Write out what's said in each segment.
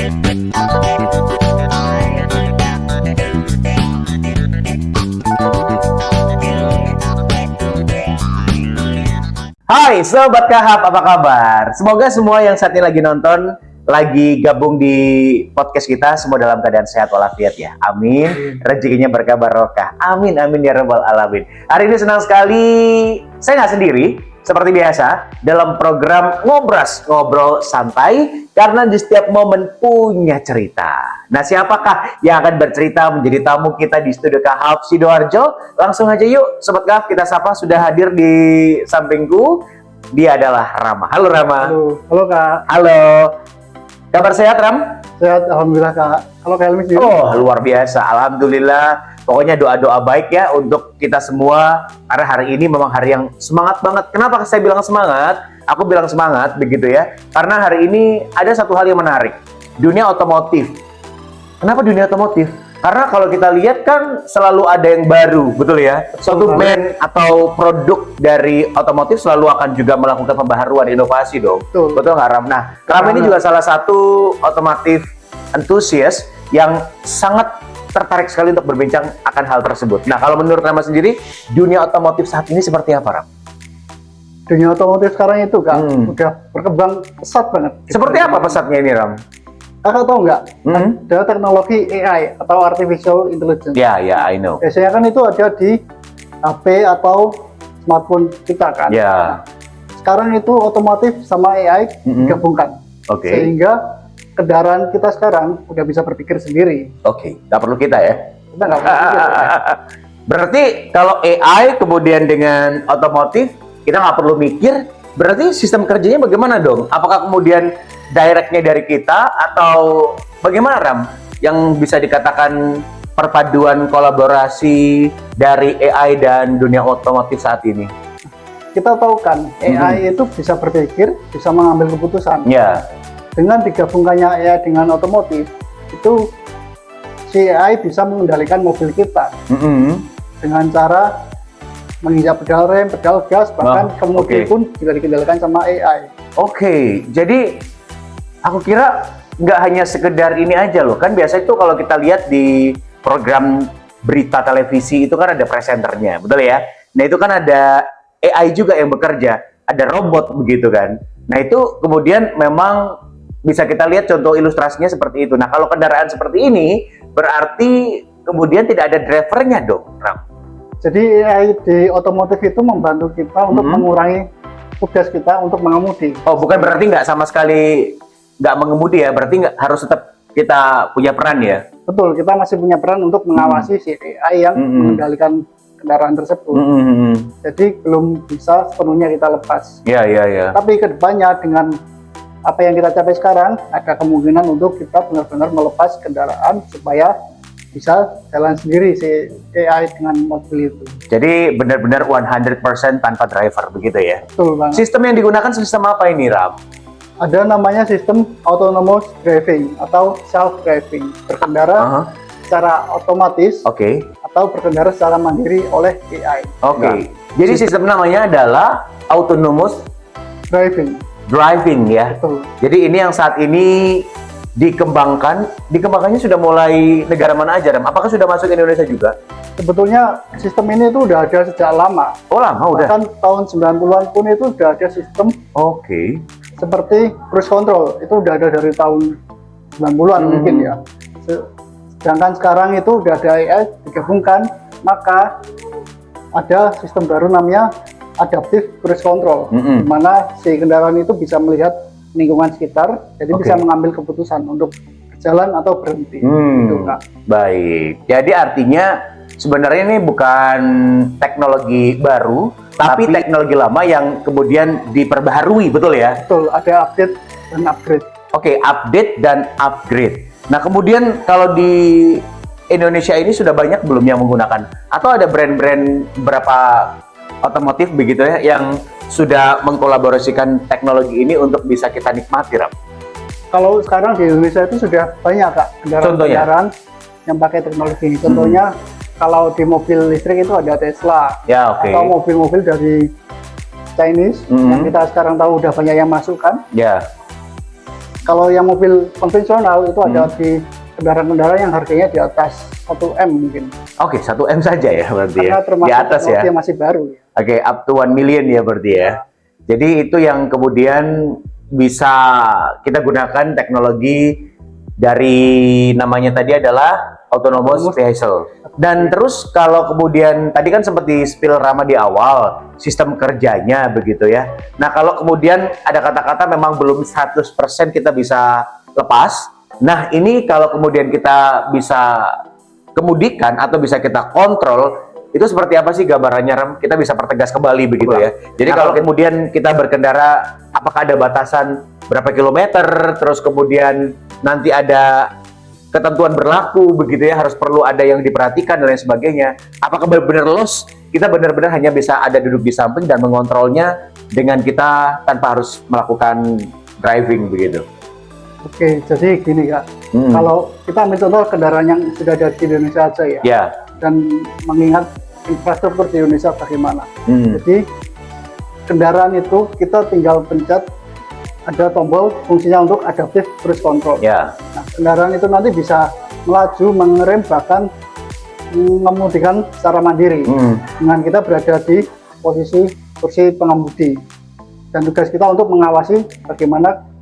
Hai Sobat Kahap, apa kabar? Semoga semua yang saat ini lagi nonton, lagi gabung di podcast kita, semua dalam keadaan sehat walafiat ya. Amin. Rezekinya berkah barokah. Amin, amin ya rabbal alamin. Hari ini senang sekali, saya nggak sendiri, seperti biasa, dalam program Ngobras, Ngobrol Santai, karena di setiap momen punya cerita. Nah, siapakah yang akan bercerita menjadi tamu kita di studio Kahap Sidoarjo? Langsung aja yuk, Sobat Kahap, kita sapa. Sudah hadir di sampingku, dia adalah Rama. Halo Rama. Halo Kak. Halo. Kabar sehat, Ram? Sehat, alhamdulillah Kak. Halo Kak Helmi. Oh, luar biasa. Alhamdulillah. Pokoknya doa-doa baik ya untuk kita semua. Karena hari ini memang hari yang semangat banget. Kenapa saya bilang semangat? Aku bilang semangat begitu ya. Karena hari ini ada satu hal yang menarik. Dunia otomotif. Kenapa dunia otomotif? Karena kalau kita lihat kan selalu ada yang baru, betul ya? Suatu brand atau produk dari otomotif selalu akan juga melakukan pembaharuan, inovasi dong. Betul nggak, Ram? Nah, Ram ini juga salah satu otomotif enthusiast yang sangat tertarik sekali untuk berbincang akan hal tersebut. Nah, kalau menurut Rama sendiri, dunia otomotif saat ini seperti apa, Ram? Dunia otomotif sekarang itu Kak, udah berkembang pesat banget. Seperti apa pesatnya ini, Ram? Kakak tahu nggak? Ada teknologi AI atau Artificial Intelligence. Ya, I know. Biasanya kan itu ada di HP atau smartphone kita kan. Ya. Sekarang itu otomotif sama AI digabungkan. Oke. Sehingga kendaraan kita sekarang udah bisa berpikir sendiri. Oke, nggak perlu kita ya? Kita nggak perlu pikir. Berarti kalau AI kemudian dengan otomotif, kita nggak perlu mikir, berarti sistem kerjanya bagaimana dong? Apakah kemudian directnya dari kita atau bagaimana, Ram? Yang bisa dikatakan perpaduan kolaborasi dari AI dan dunia otomotif saat ini? Kita tahu kan, AI itu bisa berpikir, bisa mengambil keputusan. Ya. Dengan digabungkannya AI dengan otomotif, itu si AI bisa mengendalikan mobil kita dengan cara menginjak pedal rem, pedal gas, bahkan kemudi pun juga dikendalikan sama AI. Oke, jadi aku kira nggak hanya sekedar ini aja loh, kan biasa itu kalau kita lihat di program berita televisi itu kan ada presenternya, betul ya? Nah itu kan ada AI juga yang bekerja, ada robot begitu kan. Nah itu kemudian memang bisa kita lihat contoh ilustrasinya seperti itu. Nah kalau kendaraan seperti ini berarti kemudian tidak ada drivernya dong, Ram? Jadi AI di otomotif itu membantu kita untuk mengurangi tugas kita untuk mengemudi. Oh bukan berarti nggak sama sekali nggak mengemudi ya, berarti nggak harus tetap kita punya peran ya? Betul, kita masih punya peran untuk mengawasi si AI yang mengendalikan kendaraan tersebut. Jadi belum bisa sepenuhnya kita lepas. Iya. Tapi kedepannya dengan apa yang kita capai sekarang, ada kemungkinan untuk kita benar-benar melepas kendaraan supaya bisa jalan sendiri si AI dengan mobil itu. Jadi benar-benar 100% tanpa driver begitu ya? Betul banget. Sistem yang digunakan sistem apa ini, Ram? Ada namanya sistem autonomous driving atau self driving, berkendara secara otomatis atau berkendara secara mandiri oleh AI. Oke. Jadi sistem namanya adalah autonomous driving ya. Betul. Jadi ini yang saat ini dikembangkannya sudah mulai negara mana aja, Ram? Apakah sudah masuk Indonesia juga? Sebetulnya sistem ini itu udah ada sejak lama. Oh lama udah? Bahkan tahun 90-an pun itu udah ada sistem seperti cruise control. Itu udah ada dari tahun 90-an mungkin ya. Sedangkan sekarang itu udah ada AI digabungkan, maka ada sistem baru namanya adaptive cruise control, di mana si kendaraan itu bisa melihat lingkungan sekitar, jadi bisa mengambil keputusan untuk berjalan atau berhenti. Gitu, Kak. Baik, jadi artinya sebenarnya ini bukan teknologi baru, tapi teknologi lama yang kemudian diperbaharui, betul ya? Betul, ada update dan upgrade. Oke, update dan upgrade. Nah kemudian kalau di Indonesia ini sudah banyak belum yang menggunakan? Atau ada brand-brand berapa otomotif begitu ya yang sudah mengkolaborasikan teknologi ini untuk bisa kita nikmati, Ram? Kalau sekarang di Indonesia itu sudah banyak Kak kendaraan yang pakai teknologi ini. Contohnya kalau di mobil listrik itu ada Tesla, atau mobil-mobil dari Chinese yang kita sekarang tahu udah banyak yang masuk kan. Kalau yang mobil konvensional itu ada di kendaraan-kendaraan yang harganya di atas 1 M mungkin. Oke, 1 M saja ya berarti Karena ya. termasuk Di atas ya. teknologi yang masih baru. Ya. Oke, up to 1 million ya berarti ya. Jadi itu yang kemudian bisa kita gunakan teknologi dari namanya tadi adalah autonomous vehicle. Dan terus kalau kemudian tadi kan sempat di spill Rama di awal sistem kerjanya begitu ya. Nah, kalau kemudian ada kata-kata memang belum 100% kita bisa lepas. Nah, ini kalau kemudian kita bisa kemudikan atau bisa kita kontrol, itu seperti apa sih gambarannya, Ram? Kita bisa pertegas kembali begitu ya. Jadi kalau kemudian kita berkendara, apakah ada batasan berapa kilometer, terus kemudian nanti ada ketentuan berlaku begitu ya, harus perlu ada yang diperhatikan dan lain sebagainya. Apakah benar-benar los, kita benar-benar hanya bisa ada duduk di samping dan mengontrolnya dengan kita tanpa harus melakukan driving begitu? Oke, jadi gini Kak, kalau kita ambil contoh kendaraan yang sudah ada di Indonesia aja ya, dan mengingat infrastruktur di Indonesia bagaimana. Jadi kendaraan itu kita tinggal pencet, ada tombol fungsinya untuk adaptive cruise control. Nah, kendaraan itu nanti bisa melaju, mengerem, bahkan mengemudikan secara mandiri dengan kita berada di posisi kursi pengemudi. Dan tugas kita untuk mengawasi bagaimana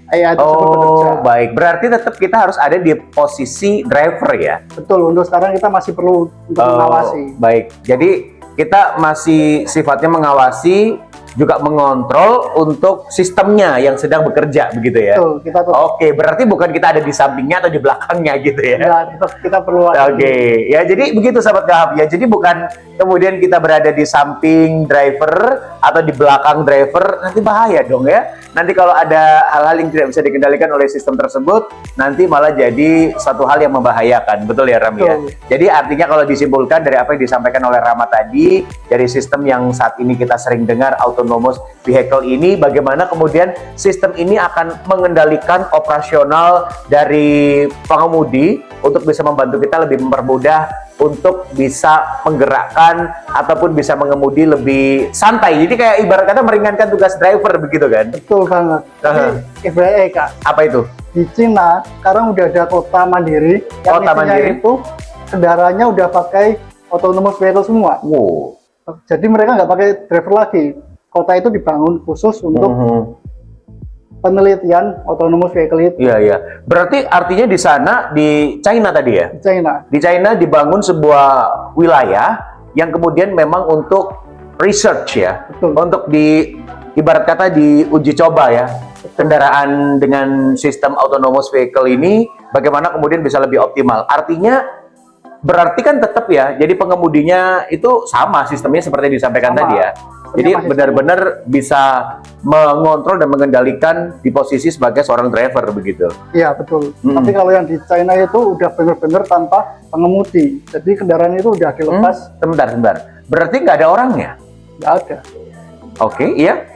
AI tersebut bekerja. Baik. Berarti tetap kita harus ada di posisi driver ya? Betul, untuk sekarang kita masih perlu untuk mengawasi. Baik, jadi kita masih sifatnya mengawasi, juga mengontrol untuk sistemnya yang sedang bekerja begitu ya? Betul, kita Oke, berarti bukan kita ada di sampingnya atau di belakangnya gitu ya? Ya, kita perlu ada. Oke, ya jadi begitu sahabat Gahap ya. Jadi bukan kemudian kita berada di samping driver atau di belakang driver, nanti bahaya dong ya. Nanti kalau ada hal-hal yang tidak bisa dikendalikan oleh sistem tersebut, nanti malah jadi satu hal yang membahayakan, betul ya Ram ya? Jadi artinya kalau disimpulkan dari apa yang disampaikan oleh Rama tadi, dari sistem yang saat ini kita sering dengar autonomous vehicle ini, bagaimana kemudian sistem ini akan mengendalikan operasional dari pengemudi untuk bisa membantu kita lebih mempermudah untuk bisa menggerakkan ataupun bisa mengemudi lebih santai. Jadi kayak ibarat kata meringankan tugas driver begitu kan? Betul banget. Tapi FYI Kak, apa itu? di Cina sekarang udah ada kota mandiri. Kota mandiri itu kendaraannya udah pakai autonomous vehicle semua. Wow. Jadi mereka nggak pakai driver lagi. Kota itu dibangun khusus untuk penelitian autonomous vehicle itu. Iya, iya. Berarti artinya di sana, di China tadi ya? Di China. Di China dibangun sebuah wilayah yang kemudian memang untuk research ya? Betul. Untuk ibarat kata diuji coba ya? Kendaraan dengan sistem autonomous vehicle ini, bagaimana kemudian bisa lebih optimal. Artinya, berarti kan tetap ya, jadi pengemudinya itu sama sistemnya seperti yang disampaikan tadi ya? Jadi benar-benar bisa mengontrol dan mengendalikan di posisi sebagai seorang driver begitu. Iya betul. Tapi kalau yang di China itu udah benar-benar tanpa pengemudi. Jadi kendaraan itu udah dilepas. Sebentar. Berarti nggak ada orangnya? Nggak ada. Oke, iya.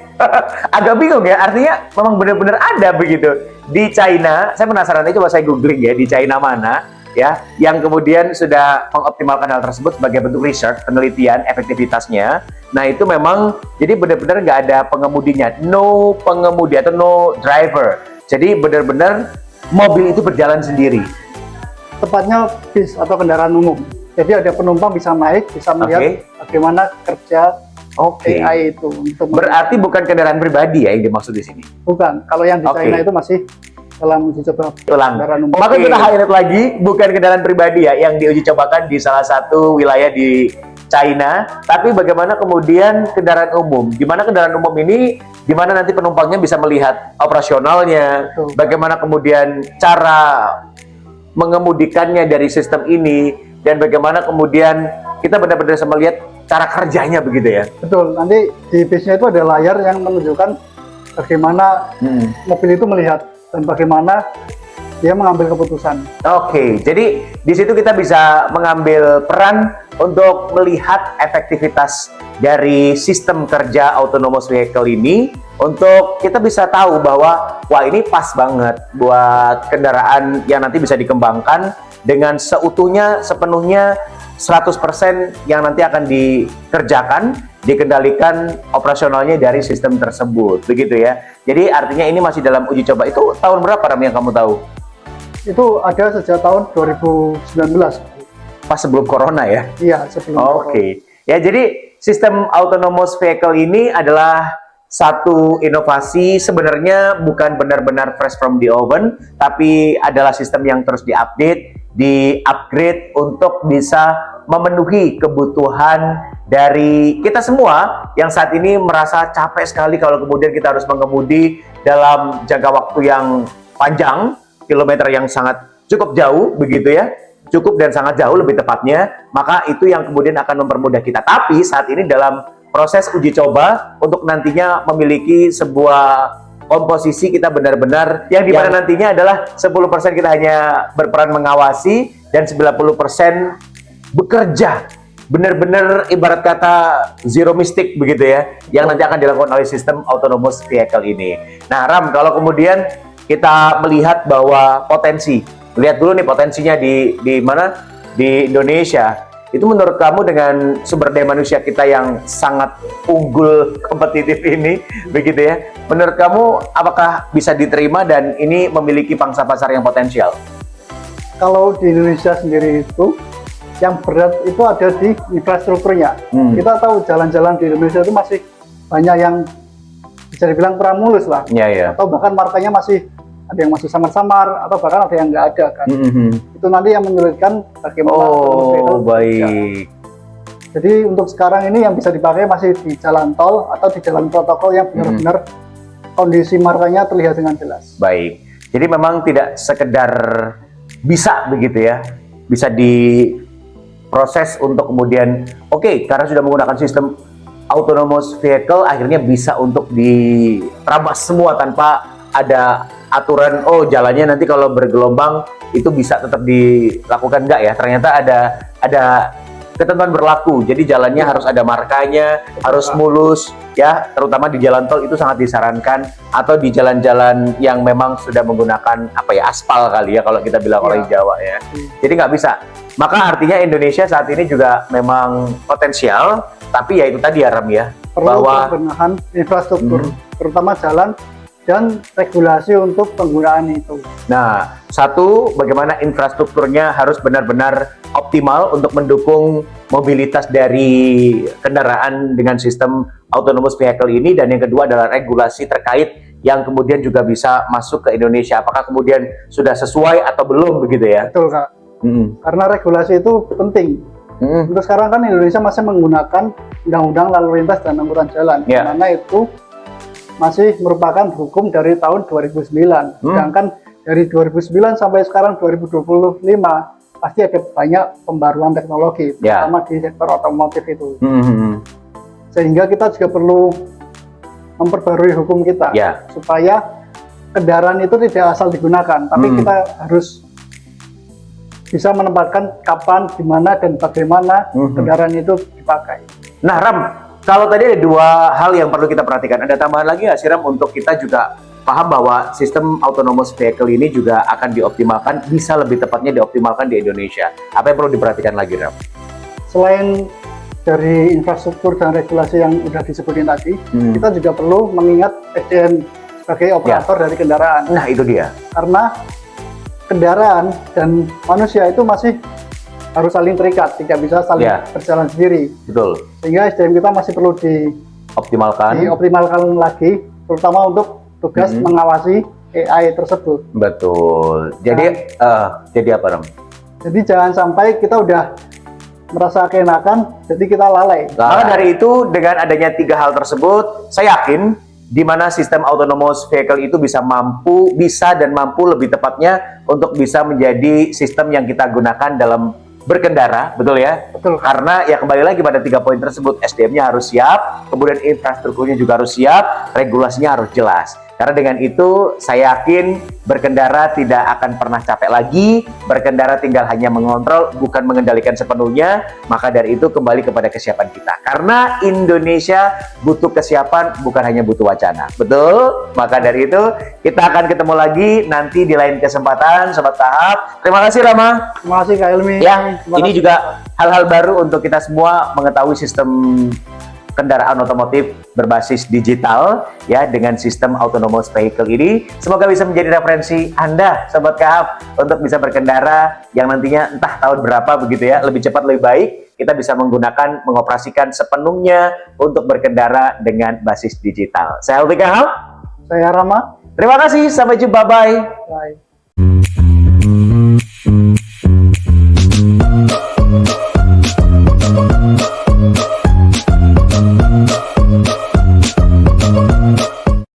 Agak bingung ya. Artinya memang benar-benar ada begitu di China. Saya penasaran aja, coba saya googling ya di China mana ya yang kemudian sudah mengoptimalkan hal tersebut sebagai bentuk research, penelitian efektivitasnya. Nah itu memang jadi benar-benar nggak ada pengemudinya, no pengemudi atau no driver. Jadi benar-benar mobil itu berjalan sendiri. Tepatnya bis atau kendaraan umum. Jadi ada penumpang bisa naik, bisa melihat bagaimana kerja AI itu. Berarti bukan kendaraan pribadi ya yang dimaksud di sini? Bukan. Kalau yang di China itu masih dalam uji coba kendaraan umum. Maka kita highlight lagi, bukan kendaraan pribadi ya yang diuji cobakan di salah satu wilayah di China, tapi bagaimana kemudian kendaraan umum. Di mana kendaraan umum ini, di mana nanti penumpangnya bisa melihat operasionalnya, bagaimana kemudian cara mengemudikannya dari sistem ini, dan bagaimana kemudian kita benar-benar bisa melihat cara kerjanya begitu ya. Betul, nanti di bisnya itu ada layar yang menunjukkan bagaimana mobil itu melihat dan bagaimana dia mengambil keputusan. Jadi di situ kita bisa mengambil peran untuk melihat efektivitas dari sistem kerja autonomous vehicle ini, untuk kita bisa tahu bahwa wah ini pas banget buat kendaraan yang nanti bisa dikembangkan dengan seutuhnya, sepenuhnya 100% yang nanti akan dikerjakan, dikendalikan operasionalnya dari sistem tersebut, begitu ya. Jadi artinya ini masih dalam uji coba. Itu tahun berapa Ram yang kamu tahu? Itu ada sejak tahun 2019. Pas sebelum corona ya? Iya, sebelum Oke. Ya, jadi sistem autonomous vehicle ini adalah satu inovasi, sebenarnya bukan benar-benar fresh from the oven, tapi adalah sistem yang terus diupdate, di-upgrade untuk bisa memenuhi kebutuhan dari kita semua yang saat ini merasa capek sekali kalau kemudian kita harus mengemudi dalam jangka waktu yang panjang, kilometer yang sangat cukup jauh, begitu ya. Cukup dan sangat jauh lebih tepatnya, maka itu yang kemudian akan mempermudah kita. Tapi saat ini dalam proses uji coba untuk nantinya memiliki sebuah komposisi kita benar-benar yang dimana nantinya adalah 10% kita hanya berperan mengawasi dan 90% bekerja, benar-benar ibarat kata zero mistake begitu ya, yang nanti akan dilakukan oleh sistem autonomous vehicle ini. Nah Ram, kalau kemudian kita melihat bahwa potensi, lihat dulu nih potensinya di mana, di Indonesia, itu menurut kamu dengan sumber daya manusia kita yang sangat unggul, kompetitif ini, begitu ya, menurut kamu apakah bisa diterima dan ini memiliki pangsa pasar yang potensial? Kalau di Indonesia sendiri itu, yang berat itu ada di infrastrukturnya. Kita tahu jalan-jalan di Indonesia itu masih banyak yang bisa dibilang pramulus lah, atau bahkan markanya masih ada yang masih samar-samar, atau bahkan ada yang nggak ada kan. Itu nanti yang menyulitkan bagaimana. Baik. Jadi untuk sekarang ini yang bisa dipakai masih di jalan tol atau di jalan protokol yang benar-benar kondisi markanya terlihat dengan jelas. Baik. Jadi memang tidak sekedar bisa begitu ya, bisa diproses untuk kemudian karena sudah menggunakan sistem autonomous vehicle, akhirnya bisa untuk diterabas semua tanpa ada aturan, jalannya nanti kalau bergelombang itu bisa tetap dilakukan, enggak ya, ternyata ada ketentuan berlaku, jadi jalannya harus ada markanya, harus mulus ya, terutama di jalan tol itu sangat disarankan, atau di jalan-jalan yang memang sudah menggunakan aspal kali ya kalau kita bilang orang Jawa ya, jadi nggak bisa. Maka artinya Indonesia saat ini juga memang potensial, tapi ya itu tadi ya Ram ya, perlu pembenahan infrastruktur, terutama jalan dan regulasi untuk penggunaan itu. Nah, satu, bagaimana infrastrukturnya harus benar-benar optimal untuk mendukung mobilitas dari kendaraan dengan sistem autonomous vehicle ini, dan yang kedua adalah regulasi terkait yang kemudian juga bisa masuk ke Indonesia. Apakah kemudian sudah sesuai atau belum begitu ya? Betul Kak. Karena regulasi itu penting. Untuk sekarang kan Indonesia masih menggunakan Undang-Undang Lalu Lintas dan Angkutan Jalan, karena itu masih merupakan hukum dari tahun 2009. Sedangkan dari 2009 sampai sekarang 2025 pasti ada banyak pembaruan teknologi, terutama di sektor otomotif itu. Sehingga kita juga perlu memperbarui hukum kita supaya kendaraan itu tidak asal digunakan, tapi kita harus bisa menempatkan kapan, di mana, dan bagaimana kendaraan itu dipakai. Nah Ram, kalau tadi ada dua hal yang perlu kita perhatikan, ada tambahan lagi nggak sih Ram untuk kita juga paham bahwa sistem autonomous vehicle ini juga akan dioptimalkan, bisa lebih tepatnya dioptimalkan di Indonesia. Apa yang perlu diperhatikan lagi Ram? Selain dari infrastruktur dan regulasi yang sudah disebutin tadi, kita juga perlu mengingat SDM sebagai operator dari kendaraan. Nah itu dia. Karena kendaraan dan manusia itu masih harus saling terikat, tidak bisa saling berjalan sendiri. Betul. Sehingga SDM kita masih perlu dioptimalkan lagi, terutama untuk tugas mengawasi AI tersebut. Betul. Jadi jadi apa Ram? Jadi jangan sampai kita udah merasa keenakan, jadi kita lalai. Maka dari itu, dengan adanya tiga hal tersebut, saya yakin di mana sistem autonomous vehicle itu bisa dan mampu lebih tepatnya untuk bisa menjadi sistem yang kita gunakan dalam berkendara, betul ya? Betul. Karena ya kembali lagi pada 3 poin tersebut, SDM-nya harus siap, kemudian infrastrukturnya juga harus siap, regulasinya harus jelas. Karena dengan itu saya yakin berkendara tidak akan pernah capek lagi, berkendara tinggal hanya mengontrol, bukan mengendalikan sepenuhnya. Maka dari itu kembali kepada kesiapan kita. Karena Indonesia butuh kesiapan, bukan hanya butuh wacana. Betul? Maka dari itu kita akan ketemu lagi nanti di lain kesempatan, Sobat Tahap. Terima kasih Rama. Terima kasih Kak Ilmi. Ya, Terima ini kasih. juga hal-hal baru untuk kita semua mengetahui sistem kendaraan otomotif berbasis digital ya dengan sistem autonomous vehicle ini. Semoga bisa menjadi referensi Anda Sobat Kahap untuk bisa berkendara yang nantinya entah tahun berapa begitu ya, lebih cepat lebih baik kita bisa menggunakan mengoperasikan sepenuhnya untuk berkendara dengan basis digital. Saya Aldi Kahap. Saya Rama. Terima kasih, sampai jumpa, bye. Bye.